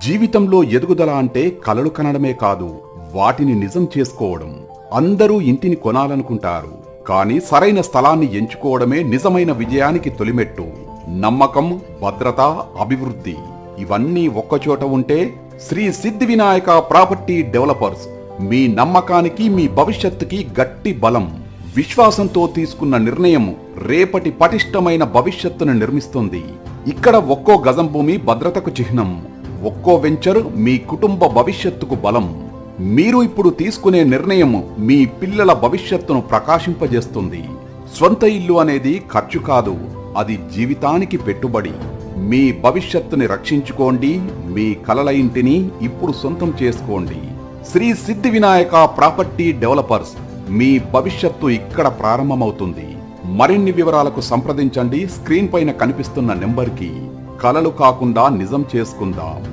జీవితంలో ఎదుగుదల అంటే కలలు కనడమే కాదు, వాటిని నిజం చేసుకోవడం. అందరూ ఇంటిని కొనాలనుకుంటారు, కానీ సరైన స్థలాన్ని ఎంచుకోవడమే నిజమైన విజయానికి తొలిమెట్టు. నమ్మకం, భద్రత, అభివృద్ధి ఇవన్నీ ఒక్కచోట ఉంటే శ్రీ సిద్ధి వినాయక ప్రాపర్టీ డెవలపర్స్ మీ నమ్మకానికి, మీ భవిష్యత్తుకి గట్టి బలం. విశ్వాసంతో తీసుకున్న నిర్ణయం రేపటి పటిష్టమైన భవిష్యత్తును నిర్మిస్తుంది. ఇక్కడ ఒక్కో గజం భూమి భద్రతకు చిహ్నం, ఒక్కో వెంచర్ మీ కుటుంబ భవిష్యత్తుకు బలం. మీరు ఇప్పుడు తీసుకునే నిర్ణయం మీ పిల్లల భవిష్యత్తును ప్రకాశింపజేస్తుంది. స్వంత ఇల్లు అనేది ఖర్చు కాదు, అది జీవితానికి పెట్టుబడి. మీ భవిష్యత్తుని రక్షించుకోండి, మీ కలల ఇంటిని ఇప్పుడు సొంతం చేసుకోండి. శ్రీ సిద్ధి వినాయక ప్రాపర్టీ డెవలపర్స్, మీ భవిష్యత్తు ఇక్కడ ప్రారంభమవుతుంది. మరిన్ని వివరాలకు సంప్రదించండి స్క్రీన్ పైన కనిపిస్తున్న నెంబర్కి. కలలు కాకుండా నిజం చేసుకుందాం.